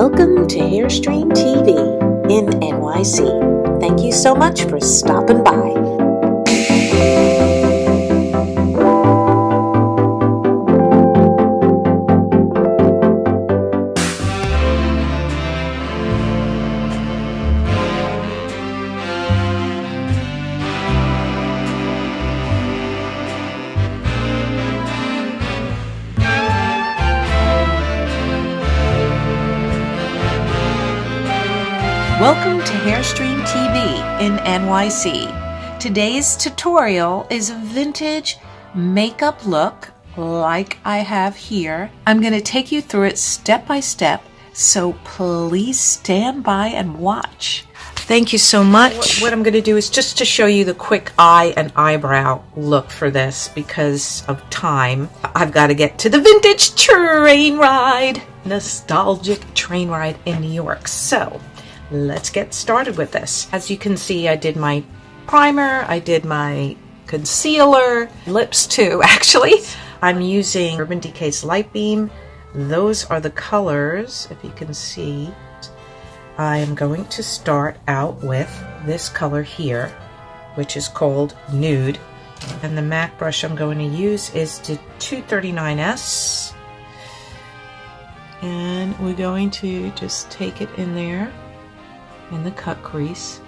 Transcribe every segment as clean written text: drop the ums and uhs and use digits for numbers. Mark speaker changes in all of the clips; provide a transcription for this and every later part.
Speaker 1: Welcome to Hairstream TV in NYC. Thank you so much for stopping by. Welcome to Hairstream TV in NYC. Today's tutorial is a vintage makeup look like I have here. I'm going to take you through it step by step, so please stand by and watch. Thank you so much. What I'm going to do is just to show you the quick eye and eyebrow look for this because of time. I've got to get to the vintage train ride, nostalgic train ride in New York. So let's get started with this. As you can see, I did my primer, I did my concealer, lips too, actually. I'm using Urban Decay's Light Beam. Those are the colors, if you can see. I am going to start out with this color here, which is called Nude. And the MAC brush I'm going to use is the 239S. And we're going to just take it in there in the cut crease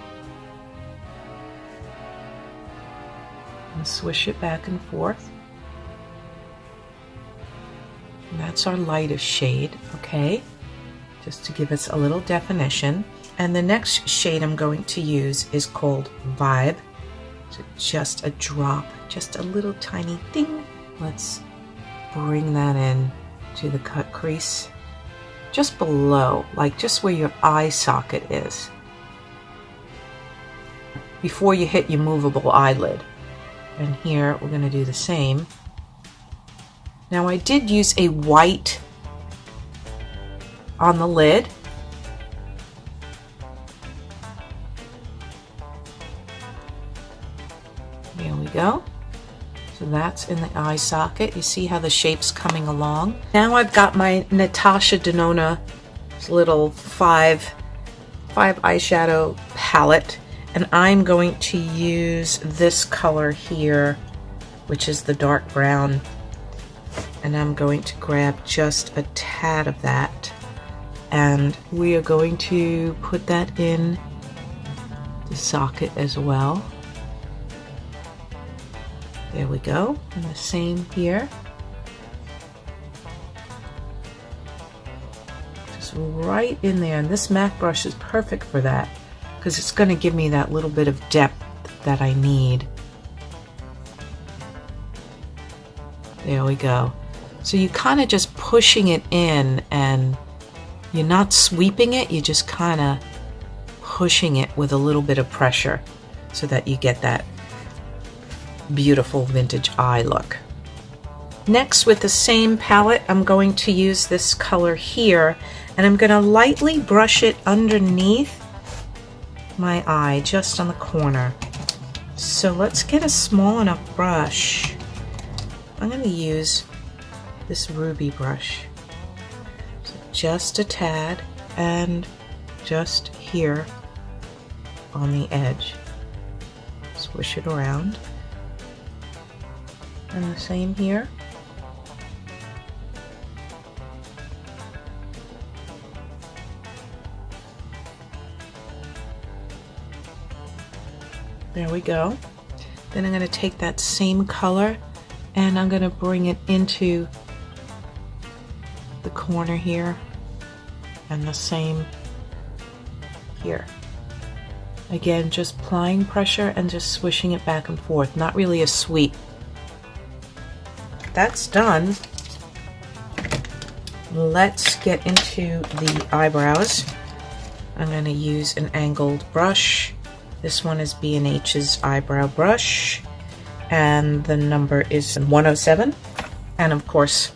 Speaker 1: and swish it back and forth. And that's our lightest shade, okay? Just to give us a little definition. And the next shade I'm going to use is called Vibe. So just a drop, just a little tiny thing. Let's bring that in to the cut crease. Just below, like just where your eye socket is, before you hit your movable eyelid. And here we're going to do the same. Now I did use a white on the lid. There we go. So that's in the eye socket. You see how the shape's coming along. Now I've got my Natasha Denona little five eyeshadow palette, and I'm going to use this color here, which is the dark brown, and I'm going to grab just a tad of that, and we are going to put that in the socket as well. There we go, and the same here. Just right in there, and this MAC brush is perfect for that because it's going to give me that little bit of depth that I need. There we go. So you kind of just pushing it in, and you're not sweeping it, you're just kind of pushing it with a little bit of pressure so that you get that beautiful vintage eye look. Next, with the same palette, I'm going to use this color here, and I'm going to lightly brush it underneath my eye, just on the corner. So let's get a small enough brush. I'm going to use this ruby brush. So just a tad, and just here on the edge. Swish it around. And the same here. There we go. Then I'm going to take that same color and I'm going to bring it into the corner here, and the same here. Again, just applying pressure and just swishing it back and forth, not really a sweep. That's done. Let's get into the eyebrows. I'm going to use an angled brush. This one is B&H's eyebrow brush, and the number is 107. And of course,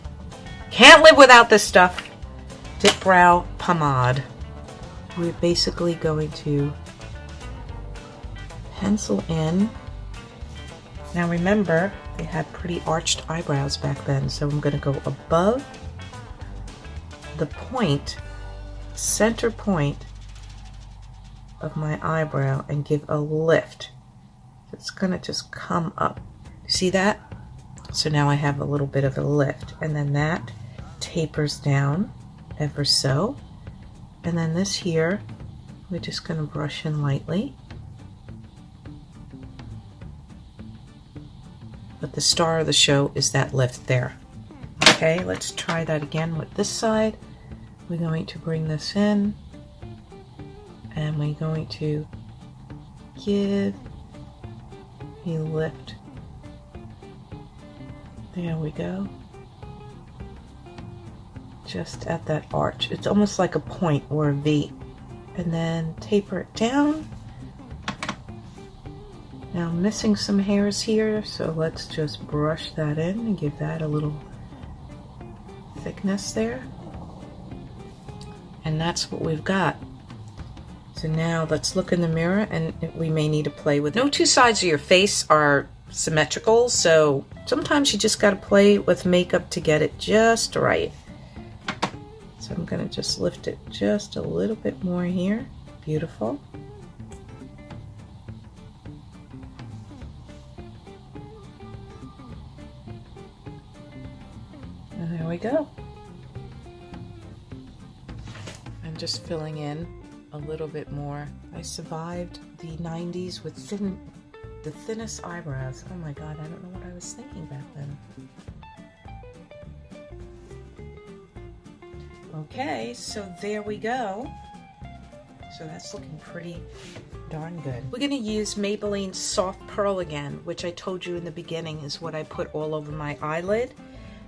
Speaker 1: can't live without this stuff, Dip Brow Pomade. We're basically going to pencil in. Now remember, they had pretty arched eyebrows back then, so I'm going to go above the point center point of my eyebrow and give a lift. It's gonna just come up. See that? So now I have a little bit of a lift, and then that tapers down ever so. And then this here, we're just gonna brush in lightly. But the star of the show is that lift there. Okay, let's try that again with this side. We're going to bring this in, and we're going to give a lift. There we go. Just at that arch. It's almost like a point or a V. And then taper it down. Now I'm missing some hairs here, so let's just brush that in and give that a little thickness there. And that's what we've got. So now let's look in the mirror, and we may need to play with it. No two sides of your face are symmetrical, so sometimes you just got to play with makeup to get it just right. So I'm going to just lift it just a little bit more here. Beautiful. And there we go. I'm just filling in a little bit more. I survived the 90s with the thinnest eyebrows. Oh my God, I don't know what I was thinking back then. Okay, so there we go. So that's looking pretty darn good. We're gonna use Maybelline Soft Pearl again, which I told you in the beginning is what I put all over my eyelid.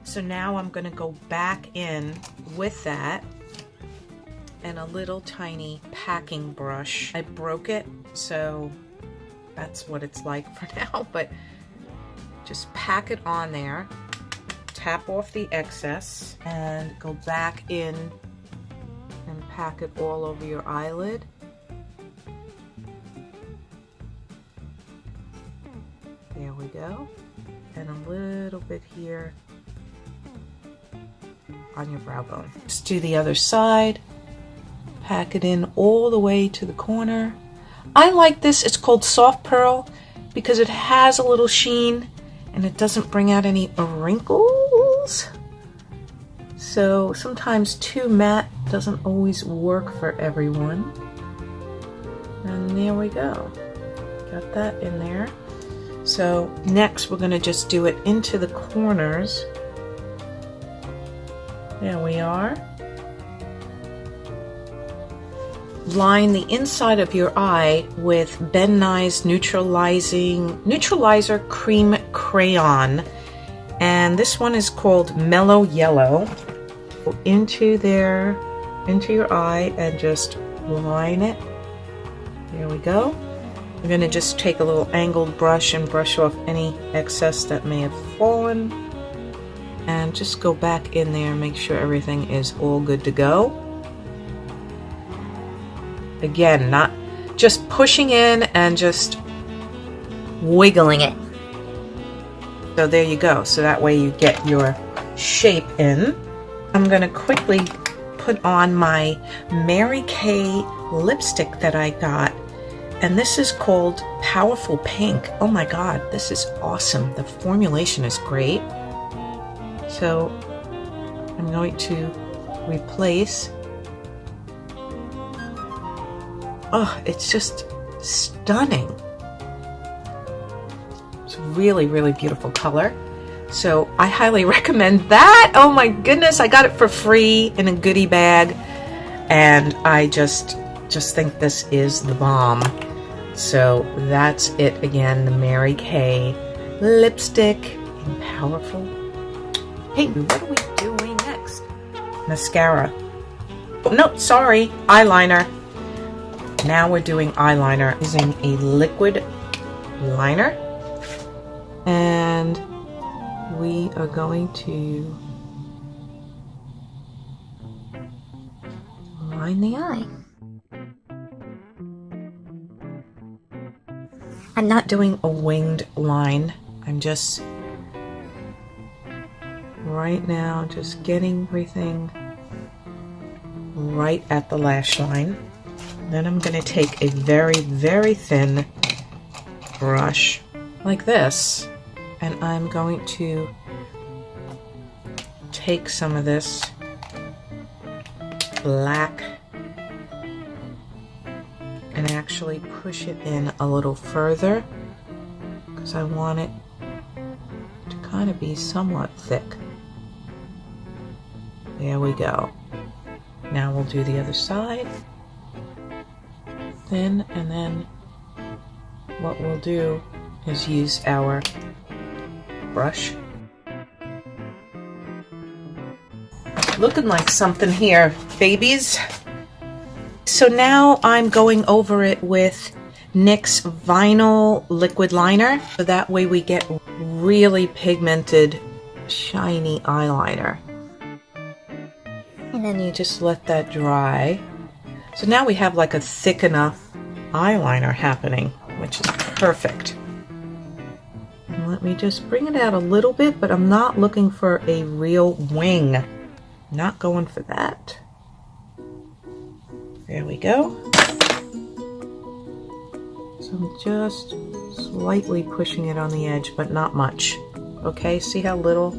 Speaker 1: So now I'm gonna go back in with that and a little tiny packing brush. I broke it, so that's what it's like for now, but just pack it on there, tap off the excess, and go back in and pack it all over your eyelid. There we go. And a little bit here on your brow bone. Let's do the other side. Pack it in all the way to the corner. I like this. It's called Soft Pearl because it has a little sheen and it doesn't bring out any wrinkles. So sometimes too matte doesn't always work for everyone. And there we go. Got that in there. So next we're going to just do it into the corners. There we are. Line the inside of your eye with Ben Nye's Neutralizer Cream Crayon. And this one is called Mellow Yellow. Go into there, into your eye, and just line it. There we go. We're going to just take a little angled brush and brush off any excess that may have fallen. And just go back in there and make sure everything is all good to go. Again, not just pushing in and just wiggling it. So there you go. So that way you get your shape in. I'm going to quickly put on my Mary Kay lipstick that I got. And this is called Powerful Pink. Oh my God, this is awesome. The formulation is great. So I'm going to replace. Oh, it's just stunning. It's really, really beautiful color. So I highly recommend that. Oh my goodness, I got it for free in a goodie bag. And I just think this is the bomb. So that's it again, the Mary Kay lipstick in Powerful. Hey, what are we doing next? Mascara. Oh, no, sorry, eyeliner. Now we're doing eyeliner using a liquid liner. And we are going to line the eye. I'm not doing a winged line. I'm just right now just getting everything right at the lash line. Then I'm going to take a very, very thin brush like this, and I'm going to take some of this black and actually push it in a little further because I want it to kind of be somewhat thick. There we go. Now we'll do the other side. Thin, and then what we'll do is use our brush. Looking like something here, babies. So now I'm going over it with NYX Vinyl Liquid Liner, so that way we get really pigmented, shiny eyeliner. And then you just let that dry. So now we have like a thick enough eyeliner happening, which is perfect. And let me just bring it out a little bit, but I'm not looking for a real wing. Not going for that. There we go. So I'm just slightly pushing it on the edge, but not much. Okay, see how little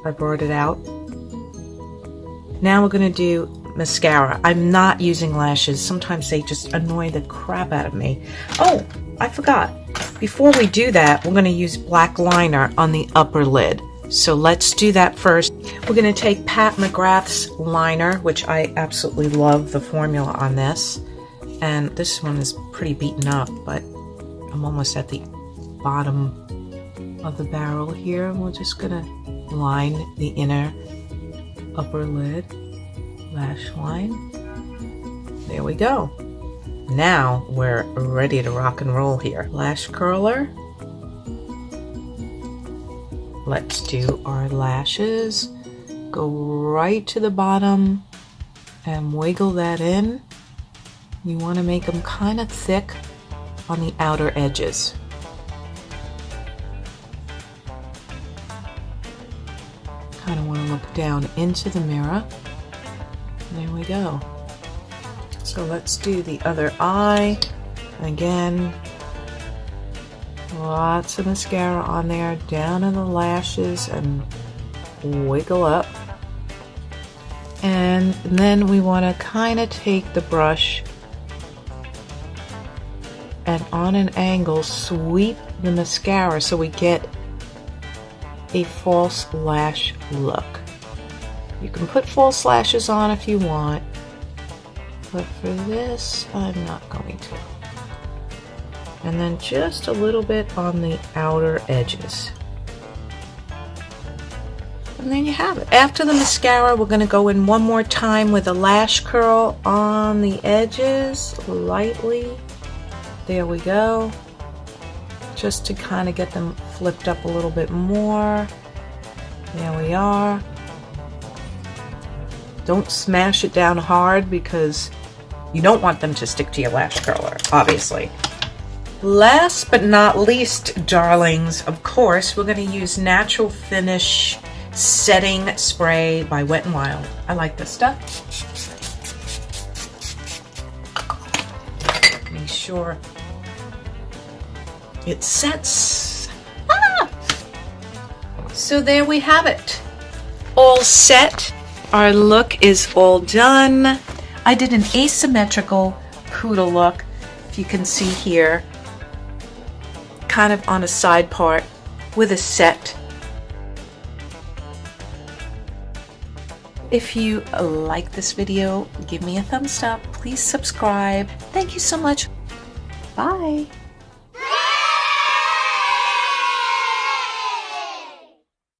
Speaker 1: I brought it out? Now we're going to do mascara. I'm not using lashes. Sometimes they just annoy the crap out of me. Oh, I forgot. Before we do that, we're going to use black liner on the upper lid. So let's do that first. We're going to take Pat McGrath's liner, which I absolutely love the formula on this. And this one is pretty beaten up, but I'm almost at the bottom of the barrel here. And we're just going to line the inner upper lid lash line. There we go. Now we're ready to rock and roll here. Lash curler. Let's do our lashes. Go right to the bottom and wiggle that in. You want to make them kind of thick on the outer edges. Kind of want to look down into the mirror. There we go. So let's do the other eye. Again, lots of mascara on there, down in the lashes, and wiggle up. And then we want to kind of take the brush and on an angle sweep the mascara so we get a false lash look. You can put false lashes on if you want, but for this I'm not going to. And then just a little bit on the outer edges. And there you have it. After the mascara, we're going to go in one more time with a lash curl on the edges, lightly. There we go. Just to kind of get them flipped up a little bit more. There we are. Don't smash it down hard because you don't want them to stick to your lash curler, obviously. Last but not least, darlings, of course, we're going to use Natural Finish Setting Spray by Wet n Wild. I like this stuff. Make sure it sets. Ah! So there we have it. All set. Our look is all done. I did an asymmetrical poodle look, if you can see here, kind of on a side part with a set. If you like this video, give me a thumbs up. Please subscribe. Thank you so much. Bye.